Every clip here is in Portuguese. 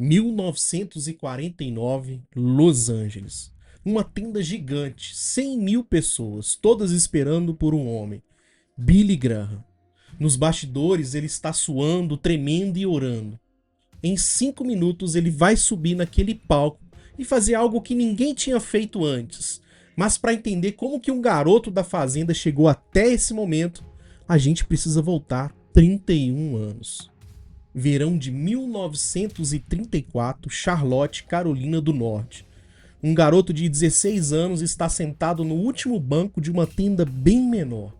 1949, Los Angeles. Uma tenda gigante, 100 mil pessoas, todas esperando por um homem, Billy Graham. Nos bastidores ele está suando, tremendo e orando. Em 5 minutos ele vai subir naquele palco e fazer algo que ninguém tinha feito antes. Mas para entender como que um garoto da fazenda chegou até esse momento, a gente precisa voltar 31 anos. Verão de 1934, Charlotte, Carolina do Norte. Um garoto de 16 anos está sentado no último banco de uma tenda bem menor.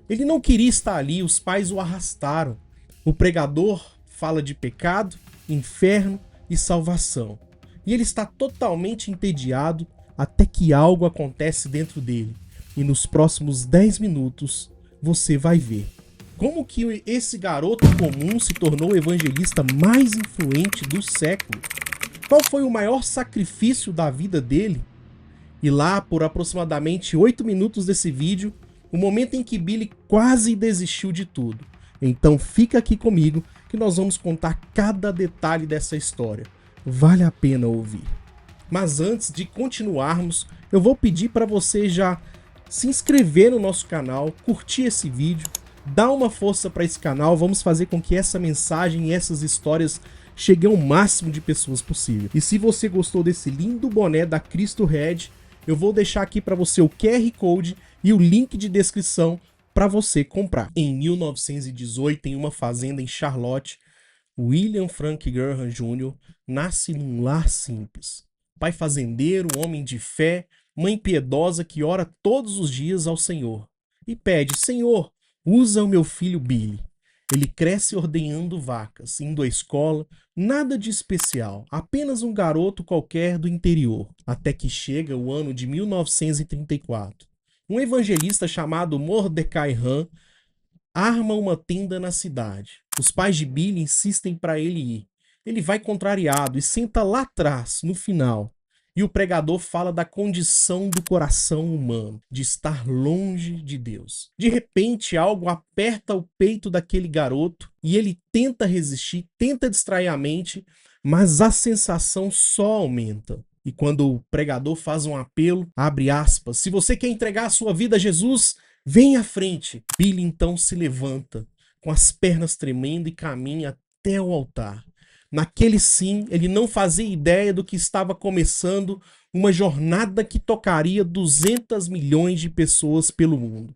Ele não queria estar ali, os pais o arrastaram. O pregador fala de pecado, inferno e salvação. E ele está totalmente entediado até que algo acontece dentro dele. E nos próximos 10 minutos você vai ver como que esse garoto comum se tornou o evangelista mais influente do século. Qual foi o maior sacrifício da vida dele? E lá, por aproximadamente 8 minutos desse vídeo, o momento em que Billy quase desistiu de tudo. Então fica aqui comigo que nós vamos contar cada detalhe dessa história. Vale a pena ouvir. Mas antes de continuarmos, eu vou pedir para você já se inscrever no nosso canal, curtir esse vídeo, dar uma força para esse canal, vamos fazer com que essa mensagem e essas histórias cheguem ao máximo de pessoas possível. E se você gostou desse lindo boné da Cristo Red, eu vou deixar aqui para você o QR Code e o link de descrição para você comprar. Em 1918, em uma fazenda em Charlotte, William Frank Graham Jr. nasce num lar simples. Pai fazendeiro, homem de fé, mãe piedosa que ora todos os dias ao Senhor. E pede: Senhor, usa o meu filho Billy. Ele cresce ordenhando vacas, indo à escola, nada de especial, apenas um garoto qualquer do interior. Até que chega o ano de 1934. Um evangelista chamado Mordecai Ham arma uma tenda na cidade. Os pais de Billy insistem para ele ir. Ele vai contrariado e senta lá atrás, no final. E o pregador fala da condição do coração humano, de estar longe de Deus. De repente, algo aperta o peito daquele garoto e ele tenta resistir, tenta distrair a mente, mas a sensação só aumenta. E quando o pregador faz um apelo, abre aspas, se você quer entregar a sua vida a Jesus, vem à frente. Billy então se levanta, com as pernas tremendo e caminha até o altar. Naquele sim, ele não fazia ideia do que estava começando uma jornada que tocaria 200 milhões de pessoas pelo mundo.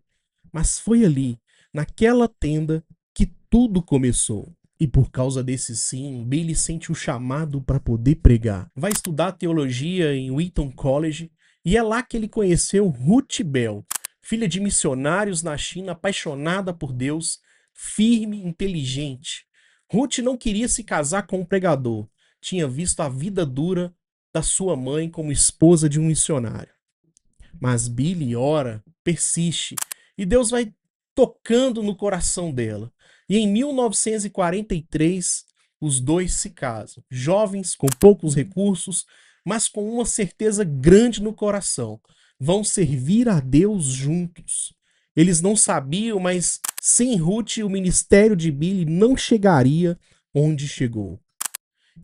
Mas foi ali, naquela tenda, que tudo começou. E por causa desse sim, Billy sente o chamado para poder pregar. Vai estudar teologia em Wheaton College e é lá que ele conheceu Ruth Bell, filha de missionários na China, apaixonada por Deus, firme, inteligente. Ruth não queria se casar com um pregador. Tinha visto a vida dura da sua mãe como esposa de um missionário. Mas Billy ora, persiste, e Deus vai tocando no coração dela. E em 1943, os dois se casam. Jovens, com poucos recursos, mas com uma certeza grande no coração. Vão servir a Deus juntos. Eles não sabiam, mas sem Ruth o ministério de Billy não chegaria onde chegou.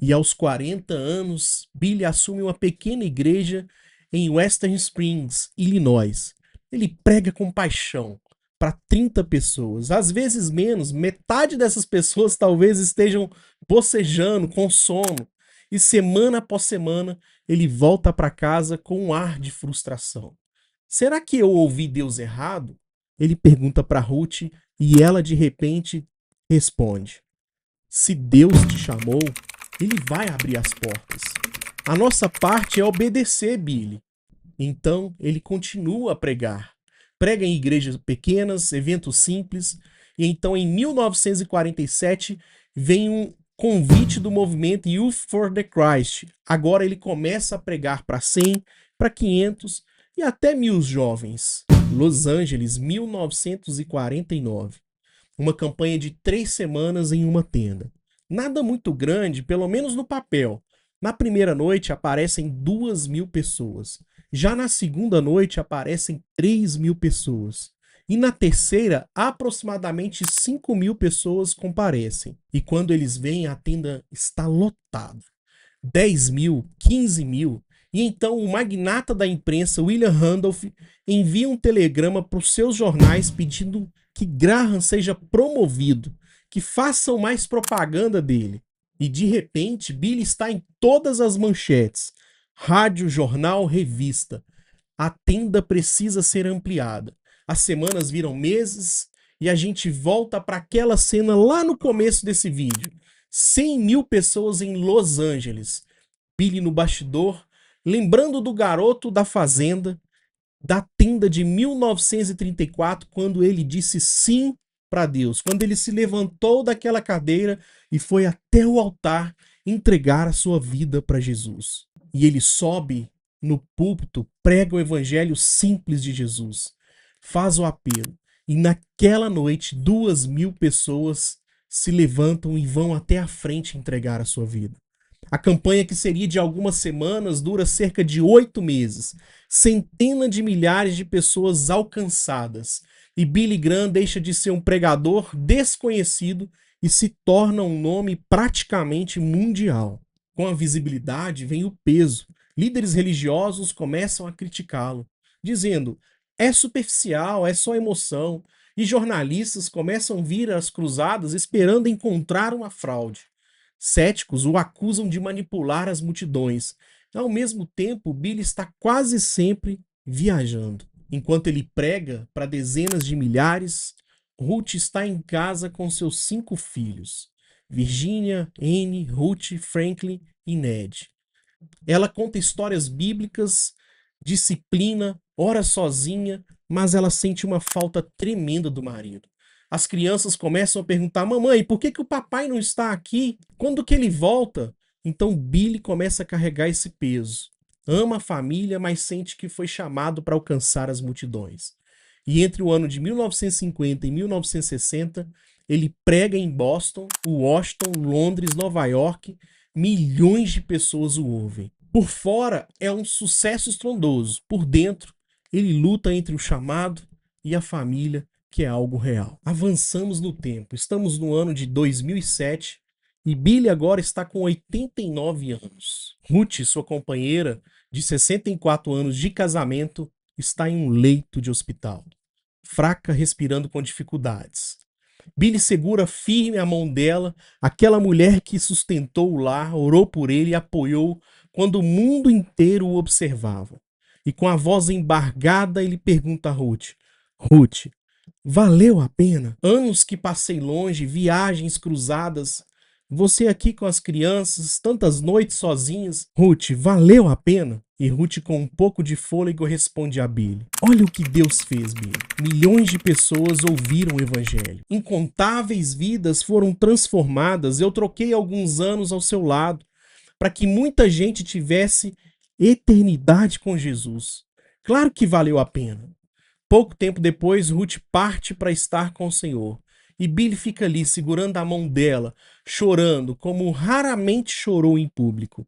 E aos 40 anos, Billy assume uma pequena igreja em Western Springs, Illinois. Ele prega com paixão para 30 pessoas, às vezes menos, metade dessas pessoas talvez estejam bocejando, com sono. E semana após semana, ele volta para casa com um ar de frustração. Será que eu ouvi Deus errado? Ele pergunta para Ruth e ela de repente responde: se Deus te chamou, ele vai abrir as portas. A nossa parte é obedecer, Billy. Então ele continua a pregar. Prega em igrejas pequenas, eventos simples. E então em 1947 vem um convite do movimento Youth for the Christ. Agora ele começa a pregar para 100, para 500 e até 1000 jovens. Los Angeles, 1949. Uma campanha de 3 semanas em uma tenda. Nada muito grande, pelo menos no papel. Na primeira noite aparecem 2.000 pessoas. Já na segunda noite aparecem 3.000 pessoas. E na terceira, aproximadamente 5.000 pessoas comparecem. E quando eles vêm, a tenda está lotada. 10 mil, 15 mil. E então o magnata da imprensa, William Randolph, envia um telegrama para os seus jornais pedindo que Graham seja promovido, que façam mais propaganda dele. E de repente, Billy está em todas as manchetes. Rádio, jornal, revista. A tenda precisa ser ampliada. As semanas viram meses e a gente volta para aquela cena lá no começo desse vídeo. 100 mil pessoas em Los Angeles. Billy no bastidor, lembrando do garoto da fazenda, da tenda de 1934, quando ele disse sim para Deus, quando ele se levantou daquela cadeira e foi até o altar entregar a sua vida para Jesus. E ele sobe no púlpito, prega o evangelho simples de Jesus, faz o apelo. E naquela noite, 2.000 pessoas se levantam e vão até a frente entregar a sua vida. A campanha, que seria de algumas semanas, dura cerca de 8 meses. Centenas de milhares de pessoas alcançadas. E Billy Graham deixa de ser um pregador desconhecido e se torna um nome praticamente mundial. Com a visibilidade vem o peso. Líderes religiosos começam a criticá-lo, dizendo: é superficial, é só emoção. E jornalistas começam a vir às cruzadas esperando encontrar uma fraude. Céticos o acusam de manipular as multidões. Ao mesmo tempo, Billy está quase sempre viajando. Enquanto ele prega para dezenas de milhares, Ruth está em casa com seus 5 filhos: Virginia, Anne, Ruth, Franklin e Ned. Ela conta histórias bíblicas, disciplina, ora sozinha, mas ela sente uma falta tremenda do marido. As crianças começam a perguntar: mamãe, por que o papai não está aqui? Quando que ele volta? Então Billy começa a carregar esse peso. Ama a família, mas sente que foi chamado para alcançar as multidões. E entre o ano de 1950 e 1960, ele prega em Boston, Washington, Londres, Nova York. Milhões de pessoas o ouvem. Por fora é um sucesso estrondoso. Por dentro, ele luta entre o chamado e a família, que é algo real. Avançamos no tempo. Estamos no ano de 2007 e Billy agora está com 89 anos. Ruth, sua companheira de 64 anos de casamento, está em um leito de hospital, fraca, respirando com dificuldades. Billy segura firme a mão dela, aquela mulher que sustentou o lar, orou por ele e apoiou quando o mundo inteiro o observava. E com a voz embargada, ele pergunta a Ruth: Ruth, valeu a pena? Anos que passei longe, viagens cruzadas, você aqui com as crianças, tantas noites sozinhas. Ruth, valeu a pena? E Ruth, com um pouco de fôlego, responde a Billy: olha o que Deus fez, Billy. Milhões de pessoas ouviram o evangelho. Incontáveis vidas foram transformadas. Eu troquei alguns anos ao seu lado para que muita gente tivesse eternidade com Jesus. Claro que valeu a pena. Pouco tempo depois, Ruth parte para estar com o Senhor. E Billy fica ali segurando a mão dela, chorando como raramente chorou em público.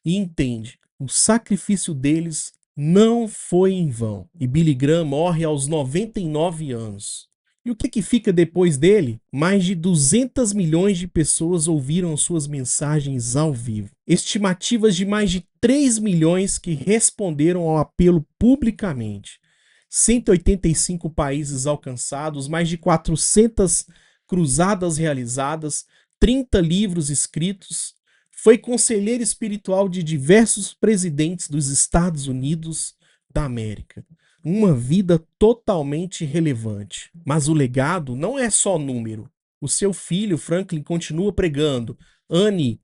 E entende: o sacrifício deles não foi em vão. E Billy Graham morre aos 99 anos. E o que fica depois dele? Mais de 200 milhões de pessoas ouviram suas mensagens ao vivo. Estimativas de mais de 3 milhões que responderam ao apelo publicamente. 185 países alcançados, mais de 400 cruzadas realizadas, 30 livros escritos. Foi conselheiro espiritual de diversos presidentes dos Estados Unidos da América. Uma vida totalmente relevante. Mas o legado não é só número. O seu filho, Franklin, continua pregando. Anne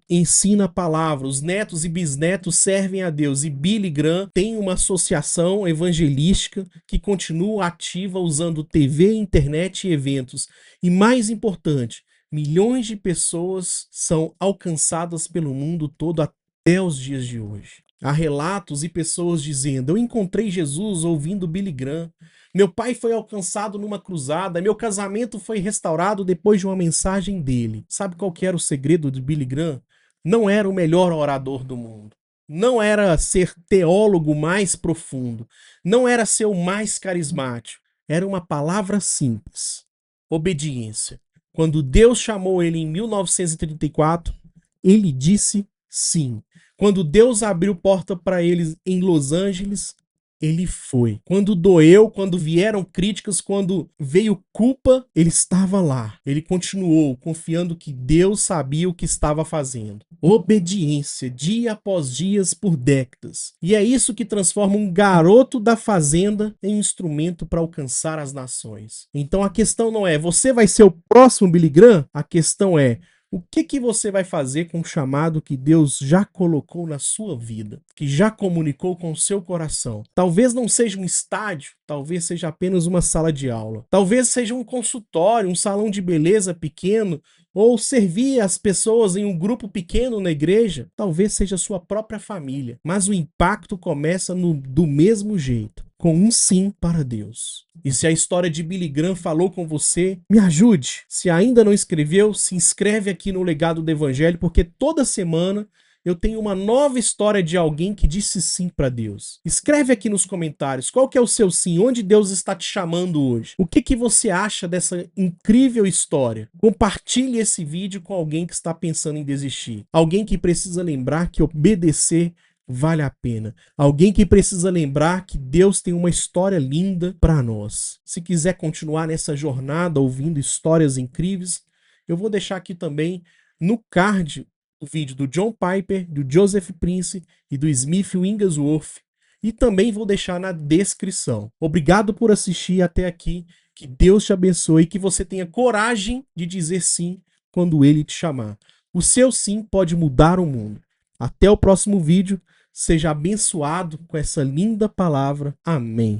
ensina a palavra, os netos e bisnetos servem a Deus, e Billy Graham tem uma associação evangelística que continua ativa usando TV, internet e eventos. E mais importante, milhões de pessoas são alcançadas pelo mundo todo até os dias de hoje. Há relatos e pessoas dizendo: eu encontrei Jesus ouvindo Billy Graham. Meu pai foi alcançado numa cruzada. Meu casamento foi restaurado depois de uma mensagem dele. Sabe qual que era o segredo de Billy Graham? Não era o melhor orador do mundo. Não era ser teólogo mais profundo. Não era ser o mais carismático. Era uma palavra simples: obediência. Quando Deus chamou ele em 1934, ele disse Sim. Quando Deus abriu porta para eles em Los Angeles, ele foi. Quando doeu, quando vieram críticas, quando veio culpa, ele estava lá. Ele continuou confiando que Deus sabia o que estava fazendo. Obediência, dia após dia, por décadas. E é isso que transforma um garoto da fazenda em instrumento para alcançar as nações. Então a questão não é, você vai ser o próximo Billy Graham? A questão é, o que você vai fazer com o chamado que Deus já colocou na sua vida, que já comunicou com o seu coração? Talvez não seja um estádio, talvez seja apenas uma sala de aula. Talvez seja um consultório, um salão de beleza pequeno, ou servir as pessoas em um grupo pequeno na igreja. Talvez seja a sua própria família. Mas o impacto começa do mesmo jeito, com um sim para Deus. E se a história de Billy Graham falou com você, me ajude. Se ainda não inscreveu, se inscreve aqui no Legado do Evangelho, porque toda semana eu tenho uma nova história de alguém que disse sim para Deus. Escreve aqui nos comentários qual que é o seu sim, onde Deus está te chamando hoje. O que você acha dessa incrível história? Compartilhe esse vídeo com alguém que está pensando em desistir. Alguém que precisa lembrar que obedecer vale a pena. Alguém que precisa lembrar que Deus tem uma história linda para nós. Se quiser continuar nessa jornada ouvindo histórias incríveis, eu vou deixar aqui também no card o vídeo do John Piper, do Joseph Prince e do Smith Wigglesworth. E também vou deixar na descrição. Obrigado por assistir até aqui. Que Deus te abençoe e que você tenha coragem de dizer sim quando Ele te chamar. O seu sim pode mudar o mundo. Até o próximo vídeo. Seja abençoado com essa linda palavra. Amém.